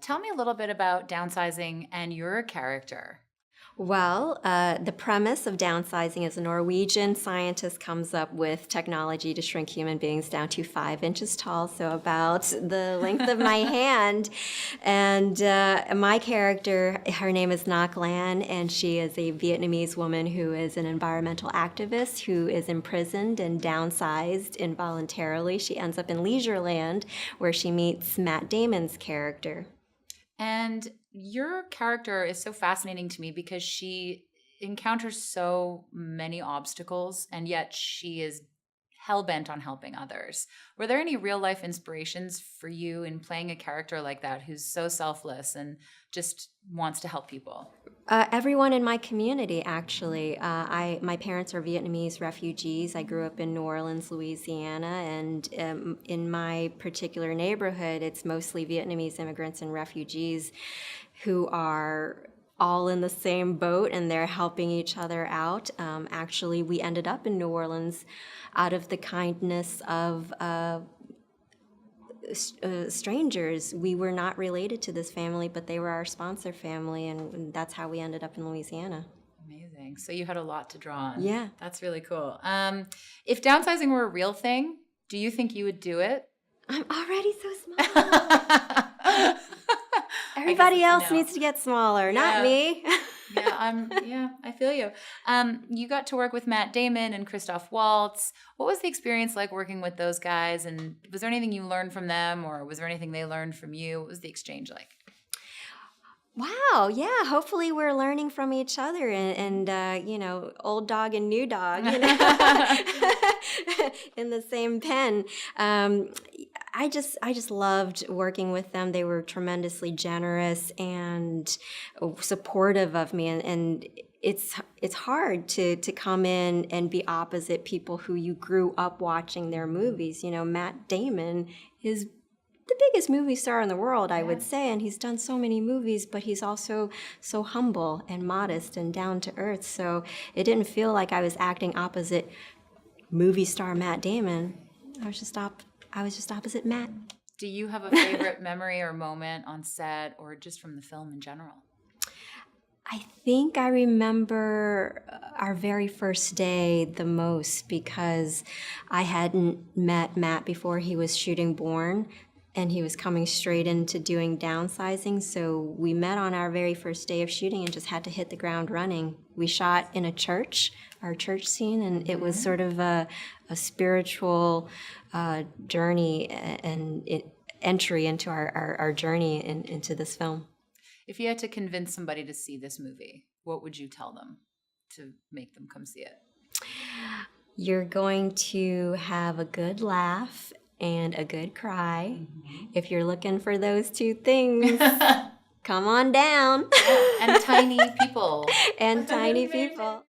tell me a little bit about downsizing and your character. Well, the premise of downsizing is a Norwegian scientist comes up with technology to shrink human beings down to 5 inches tall, so about the length of my hand. And my character, her name is Ngoc Lan, and she is a Vietnamese woman who is an environmental activist who is imprisoned and downsized involuntarily. She ends up in Leisureland, where she meets Matt Damon's character. And your character is so fascinating to me because she encounters so many obstacles, and yet she is hell-bent on helping others. Were there any real-life inspirations for you in playing a character like that who's so selfless and just wants to help people? Everyone in my community, actually. My parents are Vietnamese refugees. I grew up in New Orleans, Louisiana, and in my particular neighborhood, it's mostly Vietnamese immigrants and refugees who are all in the same boat, and they're helping each other out. Actually, we ended up in New Orleans out of the kindness of strangers. We were not related to this family, but they were our sponsor family, and that's how we ended up in Louisiana. Amazing. So you had a lot to draw on. Yeah. That's really cool. If downsizing were a real thing, do you think you would do it? I'm already so small. Everybody else needs to get smaller, not me. Yeah, I feel you. You got to work with Matt Damon and Christoph Waltz. What was the experience like working with those guys? And was there anything you learned from them, or was there anything they learned from you? What was the exchange like? Wow, yeah. Hopefully we're learning from each other and old dog and new dog, in the same pen. I just loved working with them. They were tremendously generous and supportive of me, and it's hard to come in and be opposite people who you grew up watching their movies. Matt Damon is the biggest movie star in the world, I would say, and he's done so many movies, but he's also so humble and modest and down to earth. So it didn't feel like I was acting opposite movie star Matt Damon. I was just opposite Matt. Do you have a favorite memory or moment on set, or just from the film in general? I think I remember our very first day the most because I hadn't met Matt before he was shooting Born, and he was coming straight into doing Downsizing. So we met on our very first day of shooting and just had to hit the ground running. We shot in a church, our church scene, and it was sort of a spiritual journey and entry into our journey into this film. If you had to convince somebody to see this movie, what would you tell them to make them come see it? You're going to have a good laugh and a good cry. If you're looking for those two things, come on down. And tiny people. And tiny people.